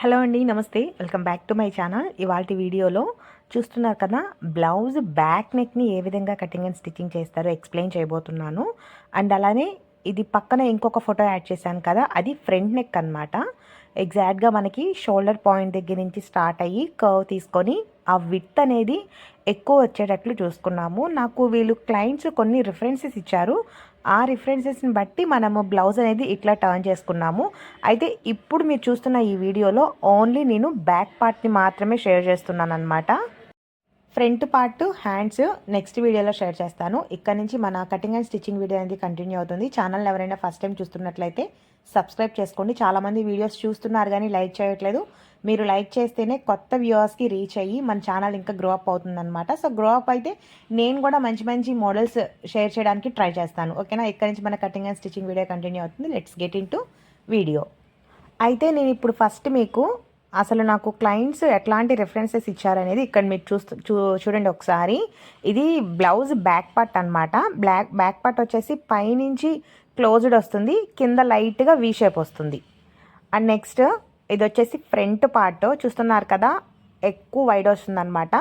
Hello అండి, నమస్తే. Welcome back to my channel. ఇవాల్టి వీడియోలో చూస్తున్నారు కదా, బ్లౌజ్ బ్యాక్ నెక్ని ఏ విధంగా కటింగ్ అండ్ స్టిచ్చింగ్ చేస్తారో ఎక్స్ప్లెయిన్ చేయబోతున్నాను. అండ్ అలానే ఇది పక్కన ఇంకొక ఫోటో యాడ్ చేశాను కదా, అది ఫ్రంట్ నెక్ అనమాట. ఎగ్జాక్ట్గా మనకి షోల్డర్ పాయింట్ దగ్గర నుంచి స్టార్ట్ అయ్యి కర్వ్ తీసుకొని ఆ విడ్త్ అనేది ఎక్కువ వచ్చేటట్లు చూసుకున్నాము. నాకు వీళ్ళు క్లయింట్స్ కొన్ని రిఫరెన్సెస్ ఇచ్చారు. ఆ రిఫరెన్సెస్ని బట్టి మనము బ్లౌజ్ అనేది ఇట్లా టర్న్ చేసుకున్నాము. అయితే ఇప్పుడు మీరు చూస్తున్న ఈ వీడియోలో ఓన్లీ నేను బ్యాక్ పార్ట్ని మాత్రమే షేర్ చేస్తున్నాను అనమాట. ఫ్రంట్ పార్ట్, హ్యాండ్స్ నెక్స్ట్ వీడియోలో షేర్ చేస్తాను. ఇక్కడ నుంచి మన కటింగ్ అండ్ స్టిచ్చింగ్ వీడియో అనేది కంటిన్యూ అవుతుంది. ఛానల్ ఎవరైనా ఫస్ట్ టైం చూస్తున్నట్లయితే సబ్స్క్రైబ్ చేసుకోండి. చాలామంది వీడియోస్ చూస్తున్నారు కానీ లైక్ చేయట్లేదు. మీరు లైక్ చేస్తేనే కొత్త వ్యూవర్స్కి రీచ్ అయ్యి మన ఛానల్ ఇంకా గ్రో అప్ అవుతుందన్నమాట. సో గ్రో అప్ అయితే నేను కూడా మంచి మంచి మోడల్స్ షేర్ చేయడానికి ట్రై చేస్తాను. ఓకేనా? ఇక్కడ నుంచి మన cutting and stitching video continue అవుతుంది. Let's get into video. అయితే నేను ఇప్పుడు ఫస్ట్ మీకు అసలు నాకు క్లయింట్స్ ఎట్లాంటి రెఫరెన్సెస్ ఇచ్చారనేది ఇక్కడ మీరు చూడండి ఒకసారి. ఇది బ్లౌజ్ బ్యాక్ పార్ట్ అనమాట. బ్యాక్ పార్ట్ వచ్చేసి పైనుంచి క్లోజ్డ్ వస్తుంది, కింద లైట్గా వీ షేప్ వస్తుంది. అండ్ నెక్స్ట్ ఇది వచ్చేసి ఫ్రంట్ పార్ట్ చూస్తున్నారు కదా, ఎక్కువ వైడ్ వస్తుంది అనమాట.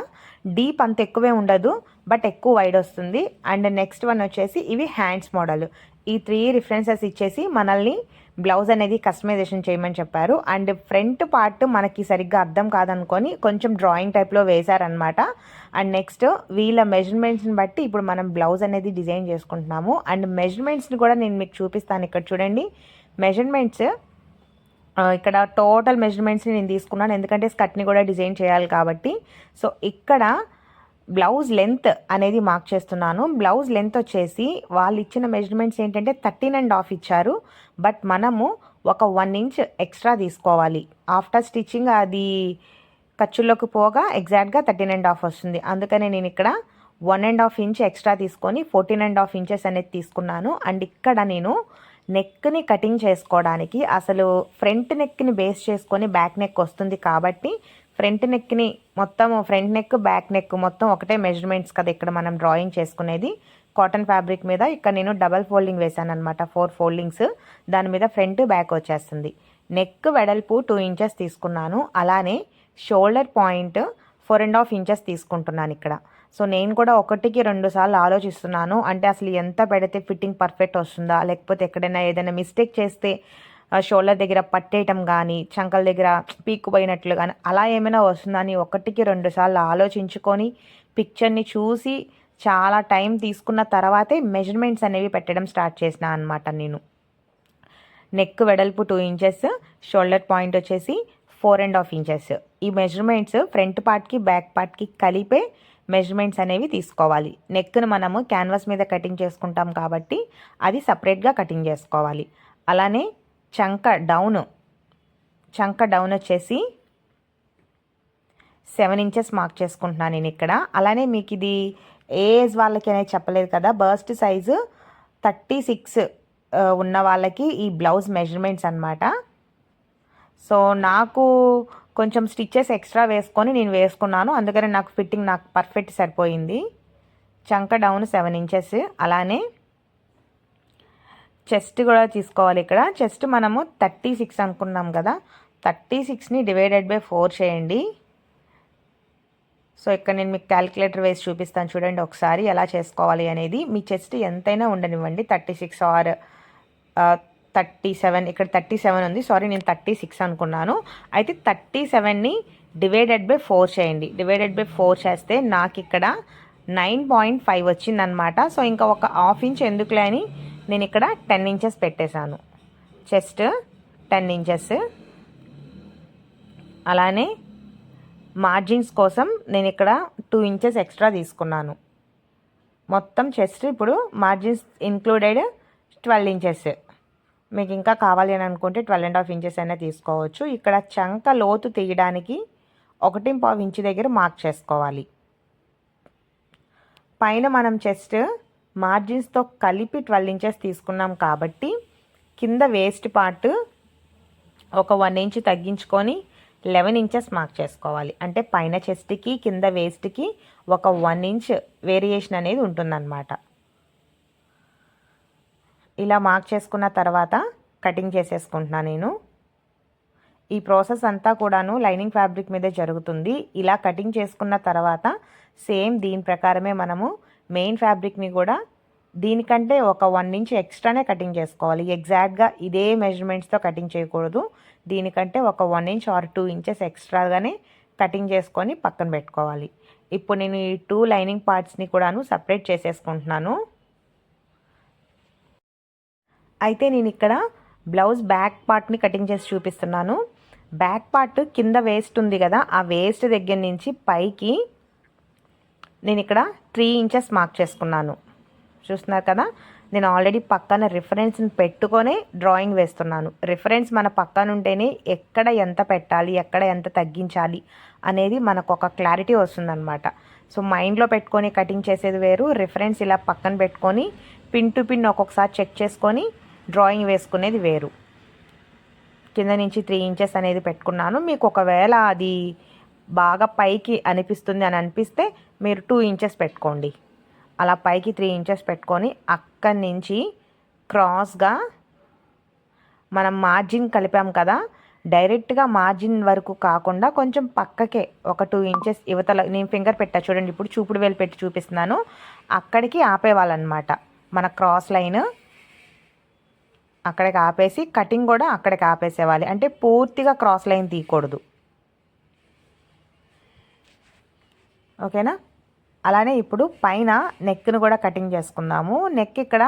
డీప్ అంత ఎక్కువే ఉండదు, బట్ ఎక్కువ వైడ్ వస్తుంది. అండ్ నెక్స్ట్ వన్ వచ్చేసి ఇవి హ్యాండ్స్ మోడల్. ఈ 3 రిఫరెన్సెస్ ఇచ్చేసి మనల్ని బ్లౌజ్ అనేది కస్టమైజేషన్ చేయమని చెప్పారు. అండ్ ఫ్రంట్ పార్ట్ మనకి సరిగ్గా అర్థం కాదనుకొని కొంచెం డ్రాయింగ్ టైప్లో వేశారనమాట. అండ్ నెక్స్ట్ వీళ్ళ మెజర్మెంట్స్ని బట్టి ఇప్పుడు మనం బ్లౌజ్ అనేది డిజైన్ చేసుకుంటున్నాము. అండ్ మెజర్మెంట్స్ని కూడా నేను మీకు చూపిస్తాను. ఇక్కడ చూడండి, మెజర్మెంట్స్ ఇక్కడ టోటల్ మెజర్మెంట్స్ని నేను తీసుకున్నాను, ఎందుకంటే స్కర్ట్ని కూడా డిజైన్ చేయాలి కాబట్టి. సో ఇక్కడ బ్లౌజ్ లెంత్ అనేది మార్క్ చేస్తున్నాను. బ్లౌజ్ లెంత్ వచ్చేసి వాళ్ళు ఇచ్చిన మెజర్మెంట్స్ ఏంటంటే 13.5 ఇచ్చారు, బట్ మనము ఒక 1 ఇంచ్ ఎక్స్ట్రా తీసుకోవాలి. ఆఫ్టర్ స్టిచ్చింగ్ అది ఖర్చుల్లోకి పోగా ఎగ్జాక్ట్గా 13.5 వస్తుంది. అందుకనే నేను ఇక్కడ 1.5 ఇంచ్ ఎక్స్ట్రా తీసుకొని 14.5 ఇంచెస్ అనేది తీసుకున్నాను. అండ్ ఇక్కడ నేను నెక్ని కటింగ్ చేసుకోవడానికి అసలు ఫ్రంట్ నెక్ని బేస్ చేసుకొని బ్యాక్ నెక్ వస్తుంది కాబట్టి ఫ్రంట్ నెక్ని మొత్తం, ఫ్రంట్ నెక్ బ్యాక్ నెక్ మొత్తం ఒకటే మెజర్మెంట్స్ కదా ఇక్కడ మనం డ్రాయింగ్ చేసుకునేది. కాటన్ ఫ్యాబ్రిక్ మీద ఇక్కడ నేను డబల్ ఫోల్డింగ్ వేసాను అనమాట, 4 ఫోల్డింగ్స్. దాని మీద ఫ్రంట్ బ్యాక్ వచ్చేస్తుంది. నెక్ వెడల్పు 2 ఇంచెస్ తీసుకున్నాను. అలానే షోల్డర్ పాయింట్ 4.5 ఇంచెస్ తీసుకుంటున్నాను ఇక్కడ. సో నేను కూడా 1కి 2 సార్లు ఆలోచిస్తున్నాను. అంటే అసలు ఎంత పెడితే ఫిట్టింగ్ పర్ఫెక్ట్ వస్తుందా, లేకపోతే ఎక్కడైనా ఏదైనా మిస్టేక్ చేస్తే షోల్డర్ దగ్గర పట్టేయటం కానీ, చంకల దగ్గర పీక్కుపోయినట్లు కానీ అలా ఏమైనా వస్తుందని 1కి 2 సార్లు ఆలోచించుకొని పిక్చర్ని చూసి చాలా టైం తీసుకున్న తర్వాతే మెజర్మెంట్స్ అనేవి పెట్టడం స్టార్ట్ చేసిన అనమాట నేను. నెక్ వెడల్పు 2 ఇంచెస్, షోల్డర్ పాయింట్ వచ్చేసి 4.5 ఇంచెస్. ఈ మెజర్మెంట్స్ ఫ్రంట్ పార్ట్కి బ్యాక్ పార్ట్కి కలిపే మెజర్మెంట్స్ అనేవి తీసుకోవాలి. నెక్ను మనము క్యాన్వాస్ మీద కటింగ్ చేసుకుంటాం కాబట్టి అది సపరేట్గా కటింగ్ చేసుకోవాలి. అలానే చంక డౌన్ వచ్చేసి 7 ఇంచెస్ మార్క్ చేసుకుంటున్నాను నేను ఇక్కడ. అలానే మీకు ఇది ఏ ఏజ్ వాళ్ళకి అనేది చెప్పలేదు కదా, బర్స్ట్ సైజు 36 ఉన్న వాళ్ళకి ఈ బ్లౌజ్ మెజర్మెంట్స్ అనమాట. సో నాకు కొంచెం స్టిచ్చెస్ ఎక్స్ట్రా వేసుకొని నేను వేసుకున్నాను, అందుకని నాకు ఫిట్టింగ్ నాకు పర్ఫెక్ట్ సరిపోయింది. చంక డౌన్ 7 ఇంచెస్. అలానే చెస్ట్ కూడా తీసుకోవాలి. ఇక్కడ చెస్ట్ మనము 36 అనుకున్నాం కదా, 36ని డివైడెడ్ బై 4 చేయండి. సో ఇక్కడ నేను మీకు క్యాలిక్యులేటర్ వేసి చూపిస్తాను, చూడండి ఒకసారి ఎలా చేసుకోవాలి అనేది. మీ చెస్ట్ ఎంతైనా ఉండనివ్వండి, 36 ఆర్ 37. ఇక్కడ 37 ఉంది, సారీ నేను 36 అనుకున్నాను. అయితే 37ని డివైడెడ్ బై 4 చేయండి. డివైడెడ్ బై 4 చేస్తే నాకు ఇక్కడ 9.5 వచ్చిందనమాట. సో ఇంకా ఒక 1/2 ఇంచ్ ఎందుకులే అని నేను ఇక్కడ 10 ఇంచెస్ పెట్టేశాను. Chest 10 inches. అలానే మార్జిన్స్ కోసం నేను ఇక్కడ 2 ఇంచెస్ ఎక్స్ట్రా తీసుకున్నాను. మొత్తం చెస్ట్ ఇప్పుడు మార్జిన్స్ ఇంక్లూడెడ్ 12 ఇంచెస్. మీకు ఇంకా కావాలి అని అనుకుంటే 12.5 ఇంచెస్ అయినా తీసుకోవచ్చు. ఇక్కడ చంక లోతు తీయడానికి 1.5 ఇంచు దగ్గర మార్క్ చేసుకోవాలి. పైన మనం చెస్ట్ మార్జిన్స్తో కలిపి 12 ఇంచెస్ తీసుకున్నాం కాబట్టి కింద వేస్ట్ పార్ట్ ఒక 1 ఇంచ్ తగ్గించుకొని 11 ఇంచెస్ మార్క్ చేసుకోవాలి. అంటే పైన చెస్ట్కి కింద వేస్ట్కి ఒక 1 ఇంచ్ వేరియేషన్ అనేది ఉంటుందన్నమాట. ఇలా మార్క్ చేసుకున్న తర్వాత కటింగ్ చేసేసుకుంటున్నాను నేను. ఈ ప్రాసెస్ అంతా కూడాను లైనింగ్ ఫ్యాబ్రిక్ మీదే జరుగుతుంది. ఇలా కటింగ్ చేసుకున్న తర్వాత సేమ్ దీని ప్రకారమే మనము మెయిన్ ఫ్యాబ్రిక్ని కూడా దీనికంటే ఒక 1 ఇంచ్ ఎక్స్ట్రానే కటింగ్ చేసుకోవాలి. ఎగ్జాక్ట్గా ఇదే మెజర్మెంట్స్తో కటింగ్ చేయకూడదు. దీనికంటే ఒక 1 ఇంచ్ ఆర్ 2 ఇంచెస్ ఎక్స్ట్రాగానే కటింగ్ చేసుకొని పక్కన పెట్టుకోవాలి. ఇప్పుడు నేను ఈ 2 లైనింగ్ పార్ట్స్ని కూడాను సపరేట్ చేసేసుకుంటున్నాను. అయితే నేను ఇక్కడ బ్లౌజ్ బ్యాక్ పార్ట్ని కటింగ్ చేసి చూపిస్తున్నాను. బ్యాక్ పార్ట్ కింద వేస్ట్ ఉంది కదా, ఆ వేస్ట్ దగ్గర నుంచి పైకి నేను ఇక్కడ 3 ఇంచెస్ మార్క్ చేసుకున్నాను. చూస్తున్నారు కదా, నేను ఆల్రెడీ పక్కన రిఫరెన్స్ని పెట్టుకొని డ్రాయింగ్ వేస్తున్నాను. రిఫరెన్స్ మన పక్కన ఉంటేనే ఎక్కడ ఎంత పెట్టాలి, ఎక్కడ ఎంత తగ్గించాలి అనేది మనకు ఒక క్లారిటీ వస్తుందన్నమాట. సో మైండ్లో పెట్టుకొని కటింగ్ చేసేది వేరు, రిఫరెన్స్ ఇలా పక్కన పెట్టుకొని పిన్ టు పిన్ ఒక్కొక్కసారి చెక్ చేసుకొని డ్రాయింగ్ వేసుకునేది వేరు. కింద నుంచి 3 ఇంచెస్ అనేది పెట్టుకున్నాను. మీకు ఒకవేళ అది బాగా పైకి అనిపిస్తుంది అని అనిపిస్తే మీరు 2 ఇంచెస్ పెట్టుకోండి. అలా పైకి 3 ఇంచెస్ పెట్టుకొని అక్కడి నుంచి క్రాస్గా మనం మార్జిన్ కలిపాం కదా, డైరెక్ట్గా మార్జిన్ వరకు కాకుండా కొంచెం పక్కకే ఒక 2 ఇంచెస్ యువతల నేను ఫింగర్ పెట్టా చూడండి, ఇప్పుడు చూపుడు వేలు పెట్టి చూపిస్తున్నాను, అక్కడికి ఆపేవాళ్ళనమాట. మన క్రాస్ లైన్ అక్కడికి ఆపేసి కటింగ్ కూడా అక్కడికి ఆపేసేవాలి. అంటే పూర్తిగా క్రాస్ లైన్ తీయకూడదు. ఓకేనా? అలానే ఇప్పుడు పైన నెక్ను కూడా కటింగ్ చేసుకుందాము. నెక్ ఇక్కడ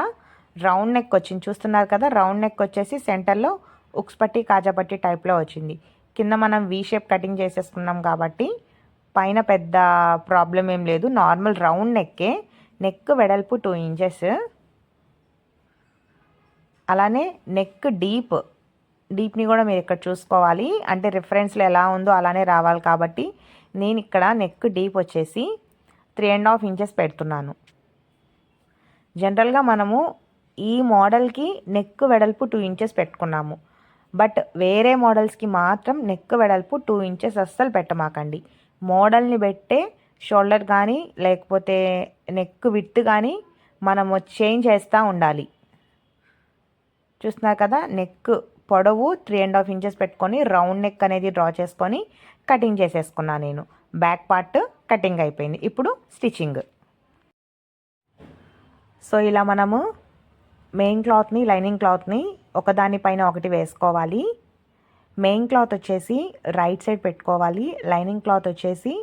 రౌండ్ నెక్ వచ్చింది, చూస్తున్నారు కదా. రౌండ్ నెక్ వచ్చేసి సెంటర్లో ఉక్స్ పట్టి కాజాపట్టి టైప్లో వచ్చింది. కింద మనం వీ షేప్ కటింగ్ చేసేసుకున్నాం కాబట్టి పైన పెద్ద ప్రాబ్లం ఏం లేదు. Normal round నెక్కే. నెక్ వెడల్పు 2 ఇంచెస్. అలానే నెక్ డీప్ని కూడా మీరు ఇక్కడ చూసుకోవాలి. అంటే రిఫరెన్స్లో ఎలా ఉందో అలానే రావాలి కాబట్టి నేను ఇక్కడ నెక్ డీప్ వచ్చేసి 3.5 ఇంచెస్ పెడుతున్నాను. జనరల్గా మనము ఈ మోడల్కి నెక్ వెడల్పు 2 ఇంచెస్ పెట్టుకున్నాము. బట్ వేరే మోడల్స్కి మాత్రం నెక్ వెడల్పు 2 ఇంచెస్ అస్సలు పెట్టమాకండి. మోడల్ని పెట్టే షోల్డర్ కానీ లేకపోతే నెక్ విడ్త్ కానీ మనము చేంజ్ చేస్తూ ఉండాలి. చూస్తున్నారు కదా, నెక్ పొడవు 3.5 ఇంచెస్ పెట్టుకొని రౌండ్ నెక్ అనేది డ్రా చేసుకొని కటింగ్ చేసేసుకున్నాను నేను. బ్యాక్ పార్ట్ కటింగ్ అయిపోయింది. ఇప్పుడు స్టిచ్చింగ్. సో ఇలా మనము మెయిన్ క్లాత్ని లైనింగ్ క్లాత్ని ఒకదానిపైన ఒకటి వేసుకోవాలి. మెయిన్ క్లాత్ వచ్చేసి రైట్ సైడ్ పెట్టుకోవాలి. లైనింగ్ క్లాత్ వచ్చేసి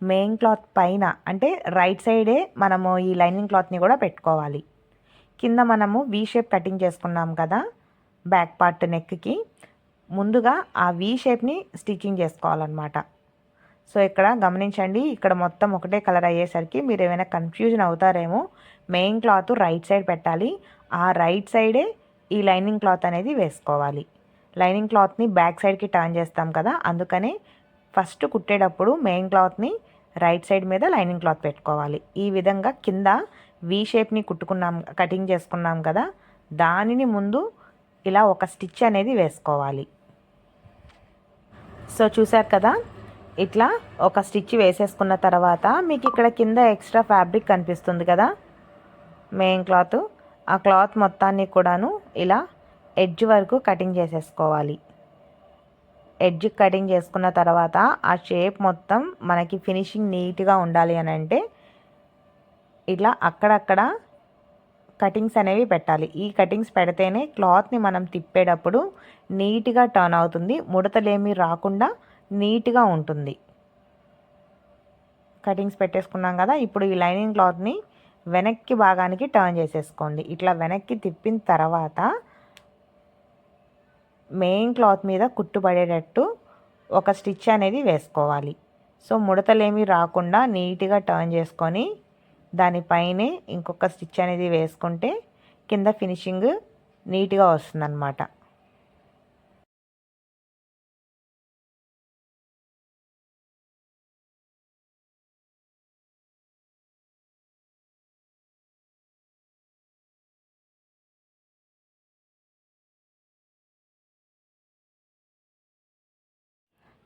మెయిన్ క్లాత్ పైన అంటే రైట్ సైడే మనము ఈ లైనింగ్ క్లాత్ని కూడా పెట్టుకోవాలి. కింద మనము వీ షేప్ కటింగ్ చేసుకున్నాం కదా బ్యాక్ పార్ట్ నెక్కి, ముందుగా ఆ వీ షేప్ని స్టిచ్చింగ్ చేసుకోవాలన్నమాట. సో ఇక్కడ గమనించండి, ఇక్కడ మొత్తం ఒకటే కలర్ అయ్యేసరికి మీరు ఏమైనా కన్ఫ్యూజన్ అవుతారేమో. మెయిన్ క్లాత్ రైట్ సైడ్ పెట్టాలి. ఆ రైట్ సైడే ఈ లైనింగ్ క్లాత్ అనేది వేసుకోవాలి. లైనింగ్ క్లాత్ని బ్యాక్ సైడ్కి టర్న్ చేస్తాం కదా, అందుకనే ఫస్ట్ కుట్టేటప్పుడు మెయిన్ క్లాత్ని రైట్ సైడ్ మీద లైనింగ్ క్లాత్ పెట్టుకోవాలి. ఈ విధంగా కింద వీ షేప్ని కటింగ్ చేసుకున్నాం కదా, దానిని ముందు ఇలా ఒక స్టిచ్ అనేది వేసుకోవాలి. సో చూసారు కదా, ఇట్లా ఒక స్టిచ్ వేసేసుకున్న తర్వాత మీకు ఇక్కడ కింద ఎక్స్ట్రా ఫ్యాబ్రిక్ కనిపిస్తుంది కదా మెయిన్ క్లాత్, ఆ క్లాత్ మొత్తాన్ని కూడాను ఇలా ఎడ్జ్ వరకు కటింగ్ చేసేసుకోవాలి. ఎడ్జ్ కటింగ్ చేసుకున్న తర్వాత ఆ షేప్ మొత్తం మనకి ఫినిషింగ్ నీట్గా ఉండాలి అని అంటే ఇలా అక్కడక్కడ కటింగ్స్ అనేవి పెట్టాలి. ఈ కటింగ్స్ పెడితేనే క్లాత్ని మనం తిప్పేటప్పుడు నీట్గా టర్న్ అవుతుంది, ముడతలేమీ రాకుండా నీట్గా ఉంటుంది. కటింగ్స్ పెట్టేసుకున్నాం కదా, ఇప్పుడు ఈ లైనింగ్ క్లాత్ని వెనక్కి భాగానికి టర్న్ చేసేసుకోండి. ఇట్లా వెనక్కి తిప్పిన తర్వాత మెయిన్ క్లాత్ మీద కుట్టుపడేటట్టు ఒక స్టిచ్ అనేది వేసుకోవాలి. సో ముడతలేమీ రాకుండా నీట్గా టర్న్ చేసుకొని దానిపైనే ఇంకొక స్టిచ్ అనేది వేసుకుంటే కింద ఫినిషింగ్ నీట్గా వస్తుందన్నమాట.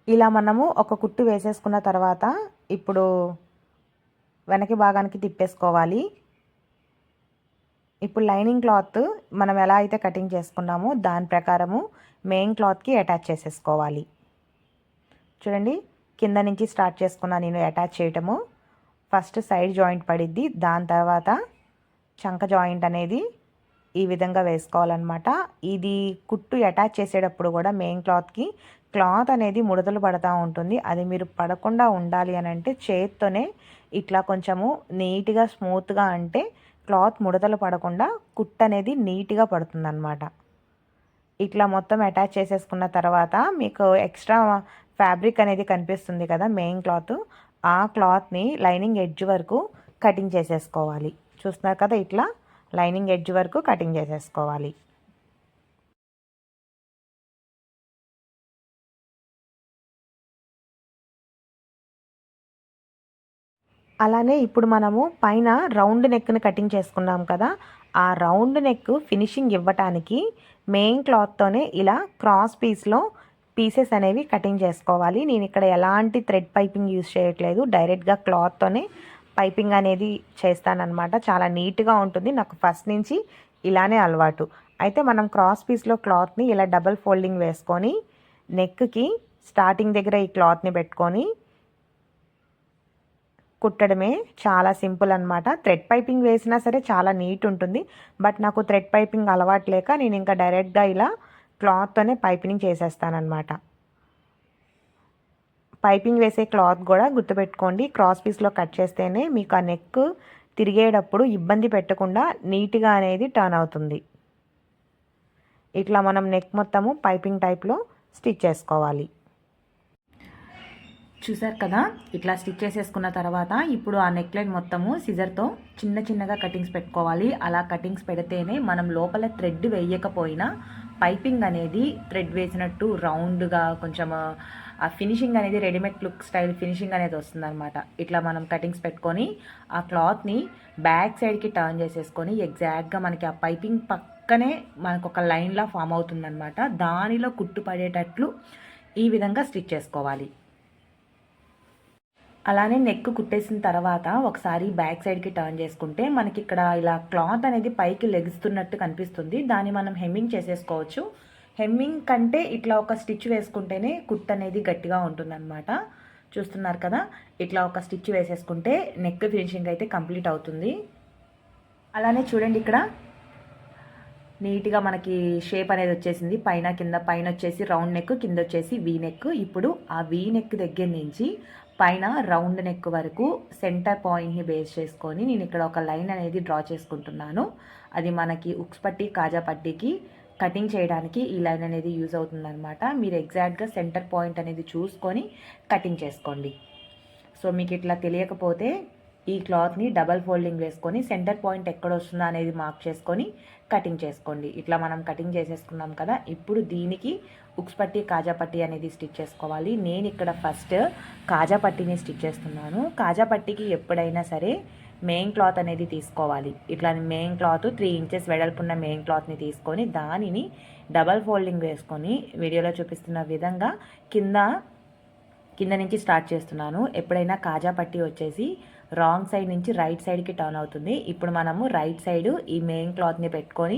ఇలా మనము ఒక కుట్టు వేసేసుకున్న తర్వాత ఇప్పుడు వెనక భాగానికి తిప్పేసుకోవాలి. ఇప్పుడు లైనింగ్ క్లాత్ మనం ఎలా అయితే కటింగ్ చేసుకున్నామో దాని ప్రకారము మెయిన్ క్లాత్కి అటాచ్ చేసేసుకోవాలి. చూడండి, కింద నుంచి స్టార్ట్ చేసుకున్నా నేను అటాచ్ చేయటము. ఫస్ట్ సైడ్ జాయింట్ పడిద్ది, దాని తర్వాత చంక జాయింట్ అనేది ఈ విధంగా వేసుకోవాలన్నమాట. ఇది కుట్టు అటాచ్ చేసేటప్పుడు కూడా మెయిన్ క్లాత్ అనేది ముడతలు పడతా ఉంటుంది. అది మీరు పడకుండా ఉండాలి అని అంటే చేత్తోనే ఇట్లా కొంచెము నీట్గా స్మూత్గా అంటే క్లాత్ ముడతలు పడకుండా కుట్టు అనేది నీట్గా పడుతుందన్నమాట. ఇట్లా మొత్తం అటాచ్ చేసేసుకున్న తర్వాత మీకు ఎక్స్ట్రా ఫ్యాబ్రిక్ అనేది కనిపిస్తుంది కదా మెయిన్ క్లాత్, ఆ క్లాత్ని లైనింగ్ ఎడ్జ్ వరకు కటింగ్ చేసేసుకోవాలి. చూస్తున్నారు కదా, ఇట్లా లైనింగ్ ఎడ్జ్ వరకు కటింగ్ చేసేసుకోవాలి. అలానే ఇప్పుడు మనము పైన రౌండ్ నెక్ని కటింగ్ చేసుకున్నాం కదా, ఆ రౌండ్ నెక్ ఫినిషింగ్ ఇవ్వటానికి మెయిన్ క్లాత్తోనే ఇలా క్రాస్ పీసెస్ అనేవి కటింగ్ చేసుకోవాలి. నేను ఇక్కడ ఎలాంటి థ్రెడ్ పైపింగ్ యూజ్ చేయట్లేదు, డైరెక్ట్గా క్లాత్తోనే పైపింగ్ అనేది చేస్తానన్నమాట. చాలా నీట్గా ఉంటుంది, నాకు ఫస్ట్ నుంచి ఇలానే అలవాటు. అయితే మనం క్రాస్ పీస్లో క్లాత్ని ఇలా డబల్ ఫోల్డింగ్ వేసుకొని నెక్కి స్టార్టింగ్ దగ్గర ఈ క్లాత్ని పెట్టుకొని కుట్టడమే. చాలా సింపుల్ అనమాట. థ్రెడ్ పైపింగ్ వేసినా సరే చాలా నీట్ ఉంటుంది, బట్ నాకు థ్రెడ్ పైపింగ్ అలవాటు లేక నేను ఇంకా డైరెక్ట్గా ఇలా క్లాత్తోనే పైపింగ్ చేసేస్తానమాట. పైపింగ్ వేసే క్లాత్ కూడా గుర్తుపెట్టుకోండి, క్రాస్ పీస్లో కట్ చేస్తేనే మీకు ఆ నెక్ తిరిగేటప్పుడు ఇబ్బంది పెట్టకుండా నీట్గా అనేది టర్న్ అవుతుంది. ఇట్లా మనం నెక్ మొత్తము పైపింగ్ టైప్లో స్టిచ్ చేసుకోవాలి. చూసారు కదా, ఇట్లా స్టిచ్ చేసేసుకున్న తర్వాత ఇప్పుడు ఆ నెక్ లైన్ మొత్తము సిజర్తో చిన్నగా కటింగ్స్ పెట్టుకోవాలి. అలా కటింగ్స్ పెడితేనే మనం లోపల థ్రెడ్ వేయకపోయినా పైపింగ్ అనేది థ్రెడ్ వేసినట్టు రౌండ్గా కొంచెం ఆ ఫినిషింగ్ అనేది రెడీమేడ్ లుక్ స్టైల్ ఫినిషింగ్ అనేది వస్తుందన్నమాట. ఇట్లా మనం కటింగ్స్ పెట్టుకొని ఆ క్లాత్ని బ్యాక్ సైడ్కి టర్న్ చేసేసుకొని ఎగ్జాక్ట్గా మనకి ఆ పైపింగ్ పక్కనే మనకు ఒక లైన్లా ఫామ్ అవుతుందన్నమాట. దానిలో కుట్టు పడేటట్లు ఈ విధంగా స్టిచ్ చేసుకోవాలి. అలానే నెక్ కుట్టేసిన తర్వాత ఒకసారి బ్యాక్ సైడ్కి టర్న్ చేసుకుంటే మనకి ఇక్కడ ఇలా క్లాత్ అనేది పైకి లెగుస్తున్నట్టు కనిపిస్తుంది. దాన్ని మనం హెమ్మింగ్ చేసేసుకోవచ్చు. హెమ్మింగ్ కంటే ఇట్లా ఒక స్టిచ్ వేసుకుంటేనే కుట్ అనేది గట్టిగా ఉంటుందన్నమాట. చూస్తున్నారు కదా, ఇట్లా ఒక స్టిచ్ వేసేసుకుంటే నెక్ ఫినిషింగ్ అయితే కంప్లీట్ అవుతుంది. అలానే చూడండి, ఇక్కడ నీట్గా మనకి షేప్ అనేది వచ్చేసింది. పైన కింద, పైన వచ్చేసి రౌండ్ నెక్, కింద వచ్చేసి వీ నెక్. ఇప్పుడు ఆ వీ నెక్ దగ్గర నుంచి పైన రౌండ్ నెక్ వరకు సెంటర్ పాయింట్ని బేస్ చేసుకొని నేను ఇక్కడ ఒక లైన్ అనేది డ్రా చేసుకుంటున్నాను. అది మనకి ఉక్స్ పట్టి, కాజా పట్టీకి కటింగ్ చేయడానికి ఈ లైన్ అనేది యూజ్ అవుతుందన్నమాట. మీరు ఎగ్జాక్ట్గా సెంటర్ పాయింట్ అనేది చూసుకొని కటింగ్ చేసుకోండి. సో మీకు ఇట్లా తెలియకపోతే ఈ క్లాత్ని డబల్ ఫోల్డింగ్ వేసుకొని సెంటర్ పాయింట్ ఎక్కడ వస్తుందో అనేది మార్క్ చేసుకొని కటింగ్ చేసుకోండి. ఇట్లా మనం కటింగ్ చేసేసుకున్నాం కదా, ఇప్పుడు దీనికి ఉక్స్ పట్టి, కాజా పట్టి అనేది స్టిచ్ చేసుకోవాలి. నేను ఇక్కడ ఫస్ట్ కాజా పట్టీని స్టిచ్ చేస్తున్నాను. కాజా పట్టీకి ఎప్పుడైనా సరే మెయిన్ క్లాత్ అనేది తీసుకోవాలి. ఇట్లా మెయిన్ క్లాత్ 3 ఇంచెస్ వెడల్పున్న మెయిన్ క్లాత్ని తీసుకొని దానిని డబల్ ఫోల్డింగ్ వేసుకొని వీడియోలో చూపిస్తున్న విధంగా కింద నుంచి స్టార్ట్ చేస్తున్నాను. ఎప్పుడైనా కాజా పట్టీ వచ్చేసి రాంగ్ సైడ్ నుంచి రైట్ సైడ్కి టర్న్ అవుతుంది. ఇప్పుడు మనము రైట్ సైడ్ ఈ మెయిన్ క్లాత్ని పెట్టుకొని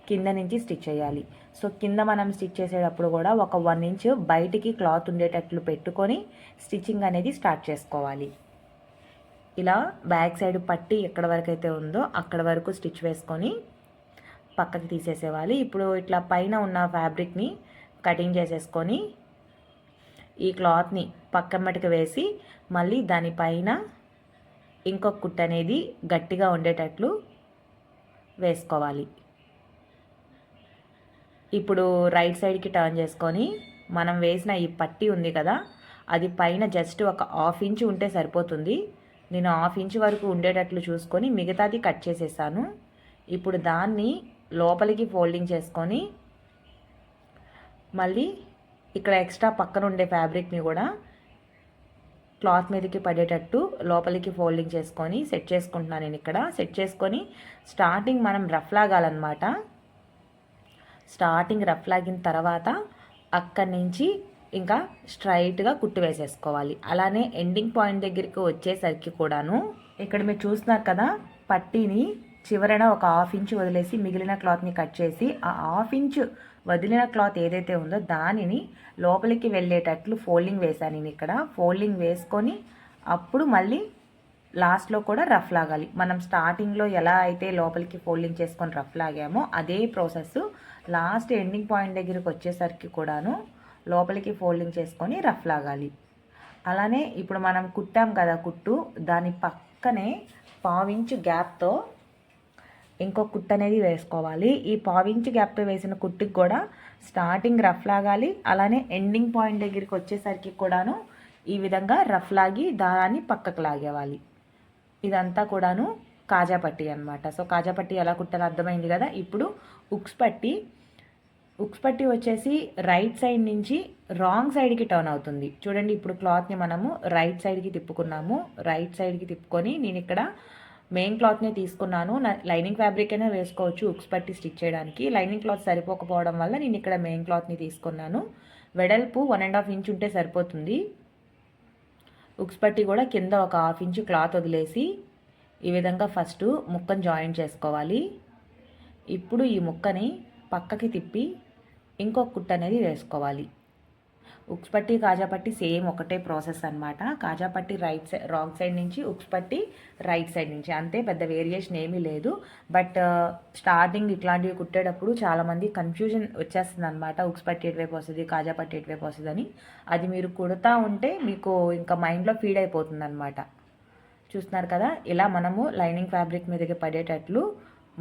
కింద నుంచి స్టిచ్ చేయాలి. సో కింద మనం స్టిచ్ చేసేటప్పుడు కూడా ఒక 1 ఇంచ్ బయటికి క్లాత్ ఉండేటట్లు పెట్టుకొని స్టిచ్చింగ్ అనేది స్టార్ట్ చేసుకోవాలి. ఇలా బ్యాక్ సైడ్ పట్టి ఎక్కడ వరకు అయితే ఉందో అక్కడ వరకు స్టిచ్ వేసుకొని పక్కకి తీసేసేవాలి. ఇప్పుడు ఇట్లా పైన ఉన్న ఫ్యాబ్రిక్ని కటింగ్ చేసేసుకొని ఈ క్లాత్ని పక్కమ్మటికి వేసి మళ్ళీ దానిపైన ఇంకొక కుట్టు అనేది గట్టిగా ఉండేటట్లు వేసుకోవాలి. ఇప్పుడు రైట్ సైడ్కి టర్న్ చేసుకొని మనం వేసిన ఈ పట్టీ ఉంది కదా, అది పైన జస్ట్ ఒక 1/2 ఇంచ్ ఉంటే సరిపోతుంది. నేను 1/2 ఇంచ్ వరకు ఉండేటట్లు చూసుకొని మిగతాది కట్ చేసేసాను. ఇప్పుడు దాన్ని లోపలికి ఫోల్డింగ్ చేసుకొని మళ్ళీ ఇక్కడ ఎక్స్ట్రా పక్కన ఉండే ఫ్యాబ్రిక్ని కూడా క్లాత్ మీదకి పడేటట్టు లోపలికి ఫోల్డింగ్ చేసుకొని సెట్ చేసుకుంటున్నాను. నేను ఇక్కడ సెట్ చేసుకొని స్టార్టింగ్ మనం రఫ్ లాగాలన్నమాట. స్టార్టింగ్ రఫ్ లాగిన తర్వాత అక్కడి నుంచి ఇంకా స్ట్రైట్గా కుట్టు వేసేసుకోవాలి. అలానే ఎండింగ్ పాయింట్ దగ్గరికి వచ్చేసరికి కూడాను ఇక్కడ మీరు చూస్తున్నారు కదా, పట్టీని చివరన ఒక 1/2 ఇంచ్ వదిలేసి మిగిలిన క్లాత్ని కట్ చేసి ఆ 1/2 ఇంచ్ వదిలిన క్లాత్ ఏదైతే ఉందో దానిని లోపలికి వెళ్ళేటట్లు ఫోల్డింగ్ వేశాను నేను ఇక్కడ. ఫోల్డింగ్ వేసుకొని అప్పుడు మళ్ళీ లాస్ట్లో కూడా రఫ్ లాగాలి. మనం స్టార్టింగ్లో ఎలా అయితే లోపలికి ఫోల్డింగ్ చేసుకొని రఫ్ లాగామో అదే ప్రాసెస్ లాస్ట్ ఎండింగ్ పాయింట్ దగ్గరికి వచ్చేసరికి కూడాను లోపలికి ఫోల్డింగ్ చేసుకొని రఫ్ లాగాలి. అలానే ఇప్పుడు మనం కుట్టాం కదా కుట్టు, దాని పక్కనే 1/4 ఇంచ్ గ్యాప్తో ఇంకో కుట్టు అనేది వేసుకోవాలి. ఈ 1/4 ఇంచ్ గ్యాప్తో వేసిన కుట్టుకి కూడా స్టార్టింగ్ రఫ్ లాగాలి. అలానే ఎండింగ్ పాయింట్ దగ్గరికి వచ్చేసరికి కూడాను ఈ విధంగా రఫ్ లాగి దారాన్ని పక్కకు లాగేవాలి. ఇదంతా కూడాను కాజా పట్టీ అనమాట. సో కాజా పట్టీ ఎలా కుట్టాలో అర్థమైంది కదా. ఇప్పుడు ఉక్స్ పట్టీ వచ్చేసి రైట్ సైడ్ నుంచి రాంగ్ సైడ్కి టర్న్ అవుతుంది. చూడండి ఇప్పుడు క్లాత్ని మనము రైట్ సైడ్కి తిప్పుకున్నాము. రైట్ సైడ్కి తిప్పుకొని నేను ఇక్కడ మెయిన్ క్లాత్నే తీసుకున్నాను. లైనింగ్ ఫ్యాబ్రిక్ అయినా వేసుకోవచ్చు ఉక్స్ పట్టీ స్టిచ్ చేయడానికి. లైనింగ్ క్లాత్ సరిపోకపోవడం వల్ల నేను ఇక్కడ మెయిన్ క్లాత్ని తీసుకున్నాను. వెడల్పు 1.5 ఇంచ్ ఉంటే సరిపోతుంది. ఉక్స్ పట్టీ కూడా కింద ఒక 1/2 ఇంచ్ క్లాత్ వదిలేసి ఈ విధంగా ఫస్ట్ ముక్కను జాయిన్ చేసుకోవాలి. ఇప్పుడు ఈ ముక్కని పక్కకి తిప్పి ఇంకొక కుట్టు అనేది వేసుకోవాలి. ఉక్స్ పట్టీ కాజా పట్టీ సేమ్ ఒకటే ప్రాసెస్ అనమాట. కాజా పట్టీ రాంగ్ సైడ్ నుంచి, ఉక్స్ పట్టీ రైట్ సైడ్ నుంచి, అంతే, పెద్ద వేరియేషన్ ఏమీ లేదు. బట్ స్టార్టింగ్ ఇట్లాంటివి కుట్టేటప్పుడు చాలామంది కన్ఫ్యూజన్ వచ్చేస్తుంది అనమాట. ఉక్స్ పట్టీ ఎటువైపు వస్తుంది, కాజా పట్టీ ఎటువైపు వస్తుందని. అది మీరు కుడతా ఉంటే మీకు ఇంకా మైండ్లో ఫీడ్ అయిపోతుంది అనమాట. చూస్తున్నారు కదా, ఇలా మనము లైనింగ్ ఫ్యాబ్రిక్ మీదకి పడేటట్లు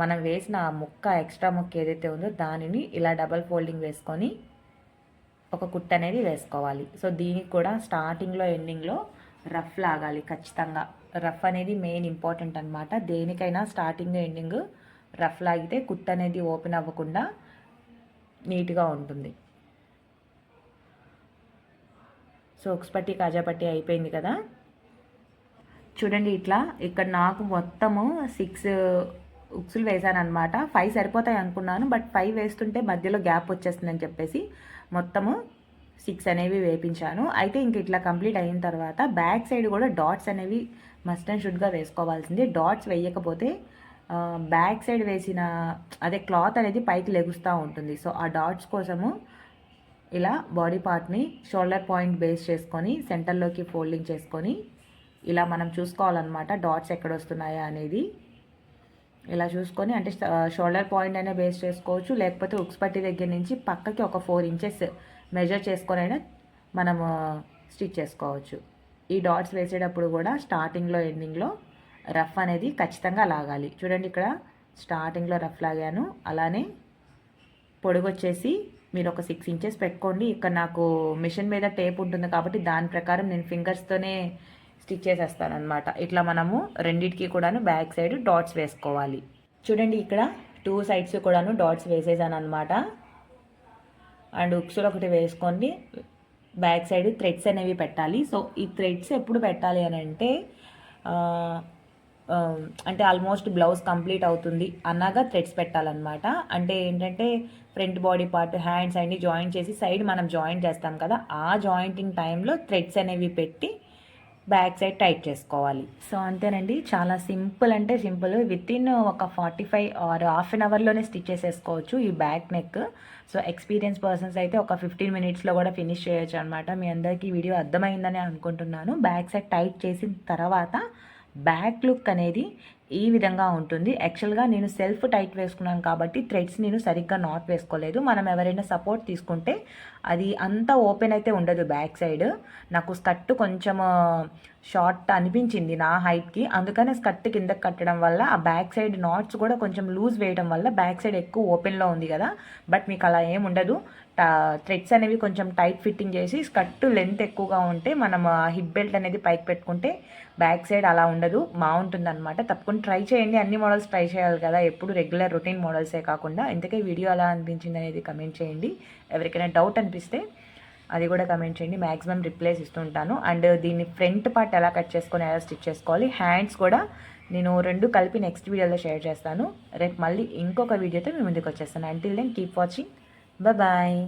మనం వేసిన ఆ ముక్క, ఎక్స్ట్రా ముక్క ఏదైతే ఉందో దానిని ఇలా డబల్ ఫోల్డింగ్ వేసుకొని ఒక కుట్టు అనేది వేసుకోవాలి. సో దీనికి కూడా స్టార్టింగ్లో ఎండింగ్లో రఫ్ లాగాలి ఖచ్చితంగా. రఫ్ అనేది మెయిన్ ఇంపార్టెంట్ అనమాట. దేనికైనా స్టార్టింగ్ ఎండింగ్ రఫ్ లాగితే కుట్టు అనేది ఓపెన్ అవ్వకుండా నీట్గా ఉంటుంది. సో ఉక్స్ పట్టీ కాజా పట్టీ అయిపోయింది కదా. చూడండి ఇట్లా ఇక్కడ నాకు మొత్తము 6 ఉక్సులు వేసాను అనమాట. 5 సరిపోతాయి అనుకున్నాను, బట్ 5 వేస్తుంటే మధ్యలో గ్యాప్ వచ్చేస్తుందని చెప్పేసి మొత్తము 6 అనేవి వేపించాను. అయితే ఇంక ఇట్లా కంప్లీట్ అయిన తర్వాత బ్యాక్ సైడ్ కూడా డాట్స్ అనేవి మస్ట్ అండ్ షుడ్గా వేసుకోవాల్సింది. డాట్స్ వేయకపోతే బ్యాక్ సైడ్ వేసిన అదే క్లాత్ అనేది పైకి లెగుస్తూ ఉంటుంది. సో ఆ డాట్స్ కోసము ఇలా బాడీ పార్ట్ని షోల్డర్ పాయింట్ బేస్ చేసుకొని సెంటర్లోకి ఫోల్డింగ్ చేసుకొని ఇలా మనం చూసుకోవాలన్నమాట డాట్స్ ఎక్కడ వస్తున్నాయా అనేది. ఇలా చూసుకొని, అంటే షోల్డర్ పాయింట్ అయినా బేస్ చేసుకోవచ్చు, లేకపోతే ఉక్స్ పట్టీ దగ్గర నుంచి పక్కకి ఒక 4 ఇంచెస్ మెజర్ చేసుకొని అయినా మనము స్టిచ్ చేసుకోవచ్చు. ఈ డాట్స్ వేసేటప్పుడు కూడా స్టార్టింగ్లో ఎండింగ్లో రఫ్ అనేది ఖచ్చితంగా లాగాలి. చూడండి ఇక్కడ స్టార్టింగ్లో రఫ్ లాగాను. అలానే పొడుగు వచ్చేసి మీరు ఒక 6 ఇంచెస్ పెట్టుకోండి. ఇక్కడ నాకు మిషన్ మీద టేప్ ఉంటుంది కాబట్టి దాని ప్రకారం నేను ఫింగర్స్తోనే స్టిచ్ చేసేస్తాను అనమాట. ఇట్లా మనము రెండింటికి కూడాను బ్యాక్ సైడ్ డాట్స్ వేసుకోవాలి. చూడండి ఇక్కడ 2 సైడ్స్ కూడాను డాట్స్ వేసేసాను అనమాట. అండ్ ఉక్సులు ఒకటి వేసుకొని బ్యాక్ సైడ్ థ్రెడ్స్ అనేవి పెట్టాలి. సో ఈ థ్రెడ్స్ ఎప్పుడు పెట్టాలి అని అంటే ఆల్మోస్ట్ బ్లౌజ్ కంప్లీట్ అవుతుంది అన్నాగా థ్రెడ్స్ పెట్టాలన్నమాట. అంటే ఏంటంటే ఫ్రంట్ బాడీ పార్ట్, హ్యాండ్స్ అన్ని జాయిన్ చేసి సైడ్ మనం జాయిన్ చేస్తాం కదా, ఆ జాయింటింగ్ టైంలో థ్రెడ్స్ అనేవి పెట్టి బ్యాక్ సైడ్ టైట్ చేసుకోవాలి. సో అంతేనండి, చాలా సింపుల్ అంటే సింపుల్. వితిన్ ఒక 45 ఆర్ హాఫ్ అన్ అవర్లోనే స్టిచ్ చేసేసుకోవచ్చు ఈ back neck. So experience persons అయితే ఒక 15 మినిట్స్లో కూడా ఫినిష్ చేయొచ్చు అనమాట. మీ అందరికీ వీడియో అర్థమైందని అనుకుంటున్నాను. బ్యాక్ సైడ్ టైట్ చేసిన తర్వాత బ్యాక్ లుక్ అనేది ఈ విధంగా ఉంటుంది. యాక్చువల్గా నేను సెల్ఫ్ టైట్ వేసుకున్నాను కాబట్టి థ్రెడ్స్ నేను సరిగ్గా నాట్ వేసుకోలేదు. మనం ఎవరైనా సపోర్ట్ తీసుకుంటే అది అంతా ఓపెన్ అయితే ఉండదు బ్యాక్ సైడ్. నాకు స్కర్ట్ కొంచెం షార్ట్ అనిపించింది నా హైట్కి, అందుకనే స్కర్ట్ కిందకి కట్టడం వల్ల ఆ బ్యాక్ సైడ్ నాట్స్ కూడా కొంచెం లూజ్ వేయడం వల్ల బ్యాక్ సైడ్ ఎక్కువ ఓపెన్లో ఉంది కదా. బట్ మీకు అలా ఏం ఉండదు. థ్రెడ్స్ అనేవి కొంచెం టైట్ ఫిట్టింగ్ చేసి స్కర్ట్ లెంత్ ఎక్కువగా ఉంటే మనం హిప్ బెల్ట్ అనేది పైకి పెట్టుకుంటే బ్యాక్ సైడ్ అలా ఉండదు, బాగుంటుంది అనమాట. తప్పకుండా ట్రై చేయండి. అన్ని మోడల్స్ ట్రై చేయాలి కదా, ఎప్పుడు రెగ్యులర్ రొటీన్ మోడల్సే కాకుండా. ఇంతకే వీడియో ఎలా అనిపించింది అనేది కమెంట్ చేయండి. ఎవరికైనా డౌట్ అనిపిస్తే అది కూడా కమెంట్ చేయండి, మ్యాక్సిమం రిప్లైస్ ఇస్తుంటాను. అండ్ దీన్ని ఫ్రంట్ పార్ట్ ఎలా కట్ చేసుకొని ఎలా స్టిచ్ చేసుకోవాలి, హ్యాండ్స్ కూడా నేను 2 కలిపి నెక్స్ట్ వీడియోలో షేర్ చేస్తాను. రేపు మళ్ళీ ఇంకొక వీడియోతో మీ ముందుకు వచ్చేస్తాను. Until then keep watching, bye.